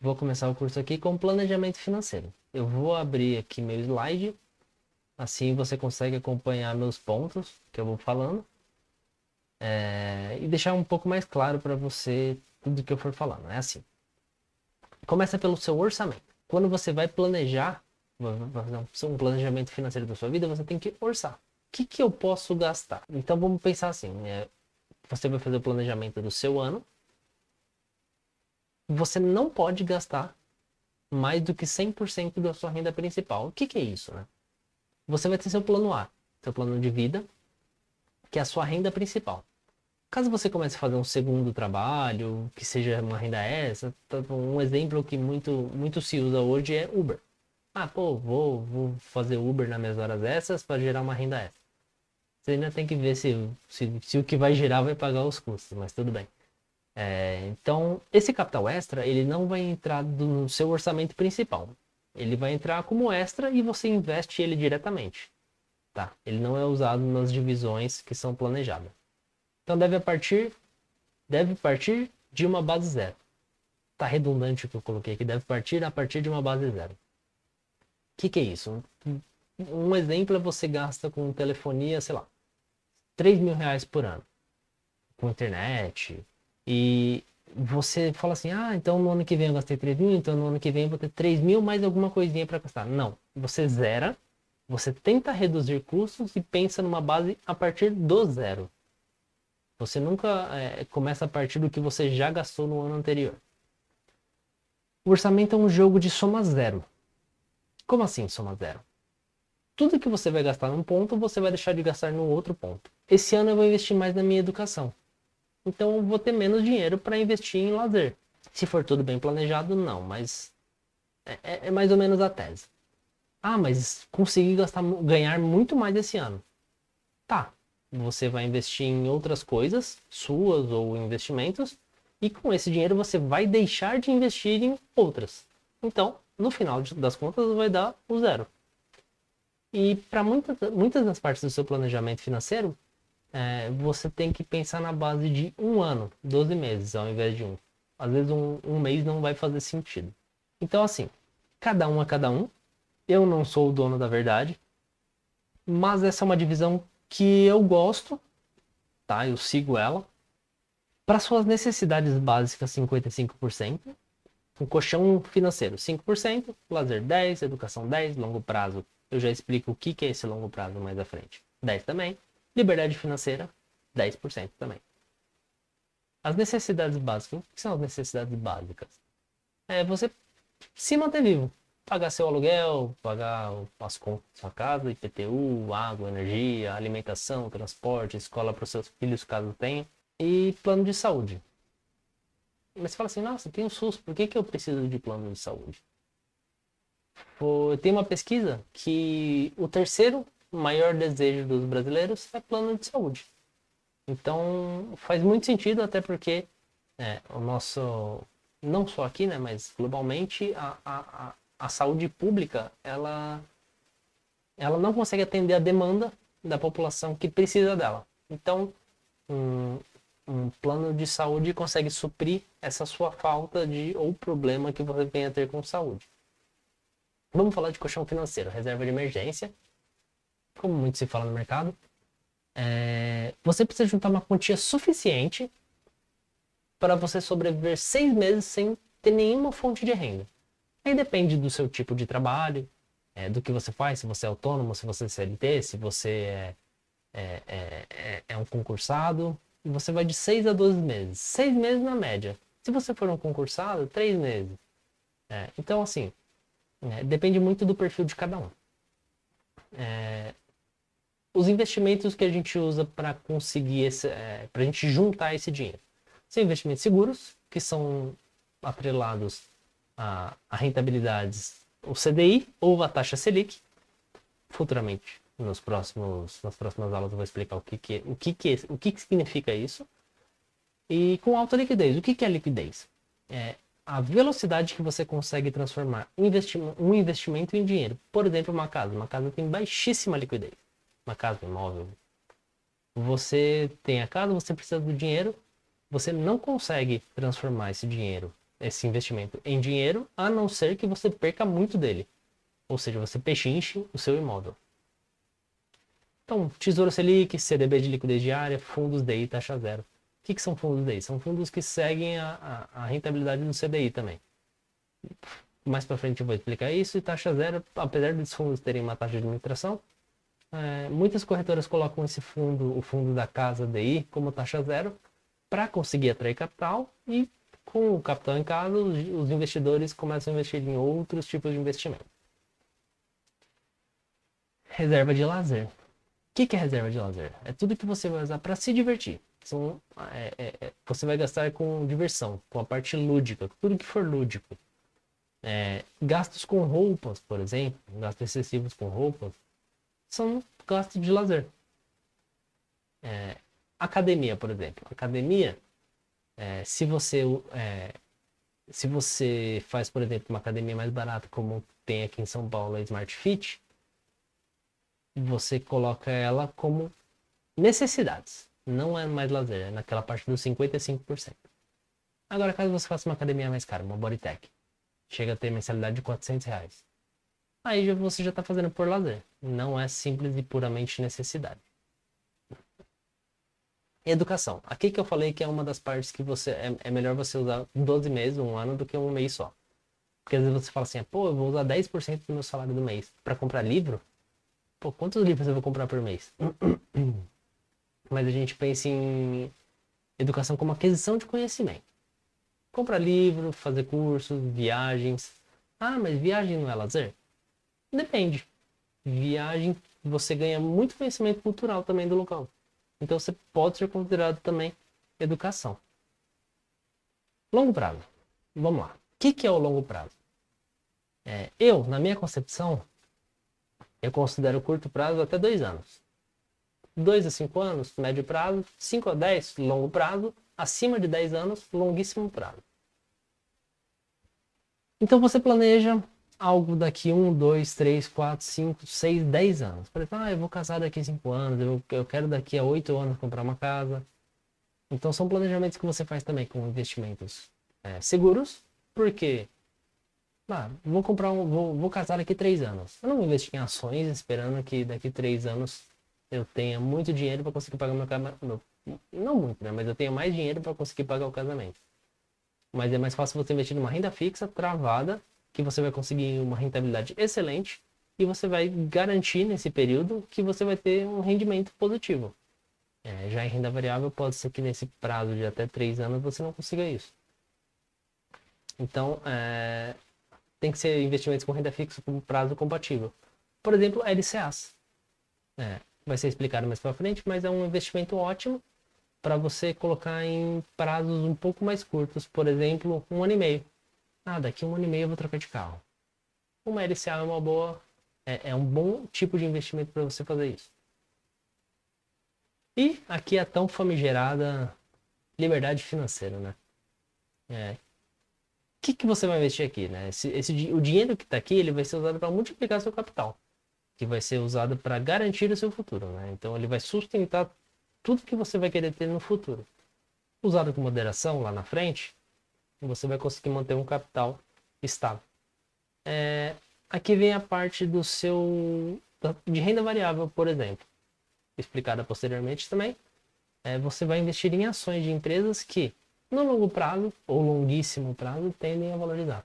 Vou começar o curso aqui com planejamento financeiro. Eu vou abrir aqui meu slide, assim você consegue acompanhar meus pontos que eu vou falando, e deixar um pouco mais claro para você tudo que eu for falando. É assim. Começa pelo seu orçamento. Quando você vai planejar, fazer um planejamento financeiro da sua vida, você tem que orçar. O que eu posso gastar? Então vamos pensar assim, você vai fazer o planejamento do seu ano, você não pode gastar mais do que 100% da sua renda principal. O que é isso, né? Você vai ter seu plano A, seu plano de vida, que é a sua renda principal. Caso você comece a fazer um segundo trabalho, que seja uma renda extra, um exemplo que muito se usa hoje é Uber. Ah, pô, vou fazer Uber nas minhas horas extras para gerar uma renda extra. Você ainda tem que ver se o que vai gerar vai pagar os custos, mas tudo bem. Então, esse capital extra, ele não vai entrar no seu orçamento principal. Ele vai entrar como extra e você investe ele diretamente, tá? Ele não é usado nas divisões que são planejadas. Então, deve partir de uma base zero. Tá redundante o que eu coloquei aqui, deve partir a partir de uma base zero. O que é isso? Um exemplo é você gasta com telefonia, sei lá, R$ 3.000 por ano, com internet, e você fala assim, então no ano que vem eu gastei 3 mil, então no ano que vem eu vou ter 3 mil mais alguma coisinha para gastar. Não, você zera, você tenta reduzir custos e pensa numa base a partir do zero. Você nunca começa a partir do que você já gastou no ano anterior. O orçamento é um jogo de soma zero. Como assim soma zero? Tudo que você vai gastar num ponto, você vai deixar de gastar no outro ponto. Esse ano eu vou investir mais na minha educação. Então eu vou ter menos dinheiro para investir em lazer. Se for tudo bem planejado, não, mas é mais ou menos a tese. Mas consegui ganhar muito mais esse ano. Tá, você vai investir em outras coisas, suas ou investimentos, e com esse dinheiro você vai deixar de investir em outras. Então, no final das contas, vai dar o zero. E para muitas das partes do seu planejamento financeiro, você tem que pensar na base de um ano, 12 meses, ao invés de um. Às vezes um mês não vai fazer sentido. Então, assim, cada um é cada um. Eu não sou o dono da verdade, mas essa é uma divisão que eu gosto, tá? Eu sigo ela. Para suas necessidades básicas, 55%. Um colchão financeiro, 5%. Lazer, 10%. Educação, 10%. Longo prazo, eu já explico o que é esse longo prazo mais à frente. 10% também. Liberdade financeira, 10% também. As necessidades básicas. O que são as necessidades básicas? Você se manter vivo. Pagar seu aluguel, pagar as contas da sua casa, IPTU, água, energia, alimentação, transporte, escola para os seus filhos, caso tenha. E plano de saúde. Mas você fala assim, nossa, tem o SUS, por que eu preciso de plano de saúde? Tem uma pesquisa que o terceiro maior desejo dos brasileiros é plano de saúde. Então faz muito sentido, até porque o nosso, não só aqui, né, mas globalmente, a saúde pública, ela não consegue atender a demanda da população que precisa dela. Então, um, um plano de saúde consegue suprir essa sua falta ou problema que você venha a ter com saúde. Vamos falar de colchão financeiro, reserva de emergência, como muito se fala no mercado. Você precisa juntar uma quantia suficiente para você sobreviver 6 meses sem ter nenhuma fonte de renda. Aí depende do seu tipo de trabalho, do que você faz, se você é autônomo, se você é CLT, se você é um concursado. E você vai de 6 a 12 meses. 6 meses na média. Se você for um concursado, 3 meses. Então, assim, depende muito do perfil de cada um. Os investimentos que a gente usa para conseguir para a gente juntar esse dinheiro. São investimentos seguros, que são atrelados a rentabilidades, o CDI ou a taxa Selic. Futuramente, nas próximas aulas eu vou explicar o que significa isso. E com alta liquidez. O que é liquidez? É a velocidade que você consegue transformar um investimento em dinheiro. Por exemplo, uma casa. Uma casa tem baixíssima liquidez. Uma casa imóvel. Você tem a casa, você precisa do dinheiro, você não consegue transformar esse dinheiro esse investimento em dinheiro, a não ser que você perca muito dele. Ou seja, você pechinche o seu imóvel. Então, Tesouro Selic, CDB de liquidez diária, fundos DI taxa zero. O que são fundos DI? São fundos que seguem a rentabilidade do CDI também. Mais para frente eu vou explicar isso. E taxa zero, apesar dos fundos terem uma taxa de administração, muitas corretoras colocam esse fundo, o fundo da casa DI, como taxa zero, para conseguir atrair capital, e com o capital em casa, os investidores começam a investir em outros tipos de investimento. Reserva de lazer. O que é reserva de lazer? É tudo que você vai usar para se divertir. Você vai gastar com diversão, com a parte lúdica, tudo que for lúdico. Gastos com roupas, por exemplo, gastos excessivos com roupas, são gastos de lazer. Academia, por exemplo. Academia, se você faz, por exemplo, uma academia mais barata, como tem aqui em São Paulo, a Smart Fit, você coloca ela como necessidades. Não é mais lazer, é naquela parte dos 55%. Agora, caso você faça uma academia mais cara, uma Bodytech, chega a ter mensalidade de R$ 400. Aí você já está fazendo por lazer. Não é simples e puramente necessidade. Educação. Aqui que eu falei que é uma das partes que é melhor você usar 12 meses, um ano, do que um mês só. Porque às vezes você fala assim, pô, eu vou usar 10% do meu salário do mês para comprar livro. Pô, quantos livros eu vou comprar por mês? Mas a gente pensa em educação como aquisição de conhecimento. Comprar livro, fazer cursos, viagens. Ah, mas viagem não é lazer? Depende. Viagem, você ganha muito conhecimento cultural também do local. Então você pode ser considerado também educação. Longo prazo. Vamos lá. O que é o longo prazo? Na minha concepção, eu considero curto prazo até 2 anos. 2 a 5 anos, médio prazo. 5 a 10, longo prazo. Acima de 10 anos, longuíssimo prazo. Então você planeja algo daqui 1, 2, 3, 4, 5, 6, 10 anos. Por exemplo, eu vou casar daqui a 5 anos, eu quero daqui a 8 anos comprar uma casa. Então são planejamentos que você faz também com investimentos seguros, porque vou casar daqui a 3 anos. Eu não vou investir em ações esperando que daqui a 3 anos eu tenha muito dinheiro para conseguir pagar meu casamento. Não muito, né? Mas eu tenho mais dinheiro para conseguir pagar o casamento. Mas é mais fácil você investir numa renda fixa, travada, que você vai conseguir uma rentabilidade excelente e você vai garantir nesse período que você vai ter um rendimento positivo. Já em renda variável, pode ser que nesse prazo de até 3 anos você não consiga isso. Então, tem que ser investimentos com renda fixa com prazo compatível. Por exemplo, LCAs. Vai ser explicado mais para frente, mas é um investimento ótimo para você colocar em prazos um pouco mais curtos. Por exemplo, 1 ano e meio. Daqui a 1 ano e meio eu vou trocar de carro. Uma LCA é um bom tipo de investimento para você fazer isso. E aqui é a tão famigerada liberdade financeira, né? O que você vai investir aqui, né? O dinheiro que está aqui, ele vai ser usado para multiplicar seu capital, que vai ser usado para garantir o seu futuro, né? Então ele vai sustentar tudo que você vai querer ter no futuro. Usado com moderação lá na frente, você vai conseguir manter um capital estável. Aqui vem a parte de renda variável, por exemplo, explicada posteriormente também. Você vai investir em ações de empresas que, no longo prazo ou longuíssimo prazo, tendem a valorizar.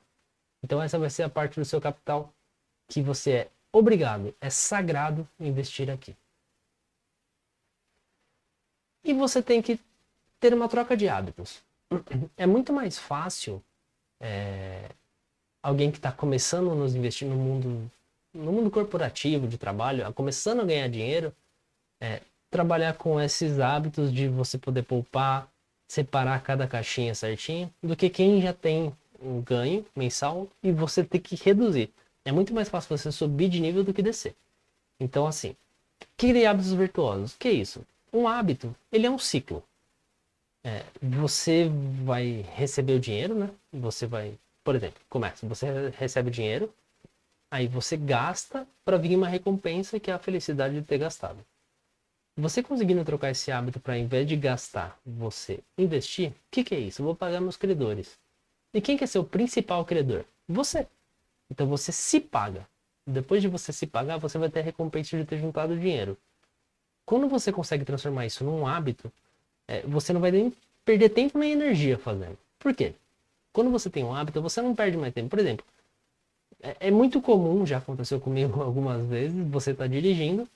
Então essa vai ser a parte do seu capital que você é obrigado, é sagrado investir aqui. E você tem que ter uma troca de hábitos. É muito mais fácil alguém que está começando a nos investir no mundo corporativo de trabalho, começando a ganhar dinheiro, trabalhar com esses hábitos de você poder poupar, separar cada caixinha certinho, do que quem já tem um ganho mensal e você ter que reduzir. É muito mais fácil você subir de nível do que descer. Então, assim, que hábitos virtuosos? O que é isso? Um hábito, ele é um ciclo. Você vai receber o dinheiro, né? Você vai, por exemplo, você recebe o dinheiro, aí você gasta para vir uma recompensa que é a felicidade de ter gastado. Você conseguindo trocar esse hábito para, ao invés de gastar, você investir, o que é isso? Eu vou pagar meus credores. E quem que é seu principal credor? Você. Então você se paga. Depois de você se pagar, você vai ter a recompensa de ter juntado dinheiro. Quando você consegue transformar isso num hábito, você não vai nem perder tempo nem energia fazendo. Por quê? Quando você tem um hábito, você não perde mais tempo. Por exemplo, é muito comum, já aconteceu comigo algumas vezes, você tá dirigindo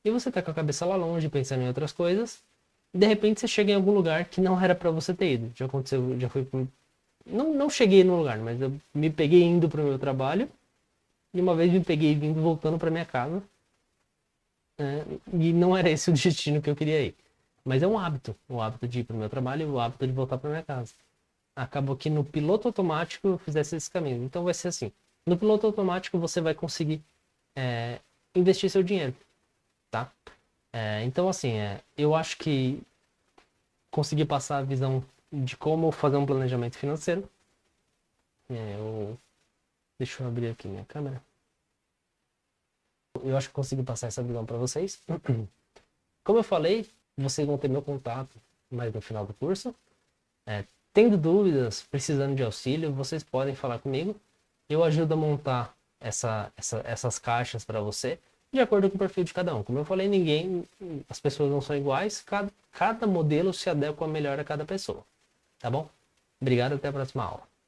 e você tá com a cabeça lá longe, pensando em outras coisas, e de repente você chega em algum lugar que não era pra você ter ido. Já aconteceu, já foi. Não cheguei no lugar, mas eu me peguei indo pro meu trabalho, e uma vez me peguei vindo voltando pra minha casa, né, e não era esse o destino que eu queria ir. Mas é um hábito, o hábito de ir pro meu trabalho e o hábito de voltar pra minha casa. Acabou que no piloto automático eu fizesse esse caminho. Então vai ser assim. No piloto automático você vai conseguir investir seu dinheiro, tá? Então assim, eu acho que consegui passar a visão de como fazer um planejamento financeiro. Deixa eu abrir aqui minha câmera. Eu acho que consegui passar essa visão para vocês. Como eu falei, vocês vão ter meu contato mais no final do curso. Tendo dúvidas, precisando de auxílio, vocês podem falar comigo. Eu ajudo a montar essas caixas para você, de acordo com o perfil de cada um. Como eu falei, as pessoas não são iguais, cada modelo se adequa melhor a cada pessoa. Tá bom? Obrigado, até a próxima aula.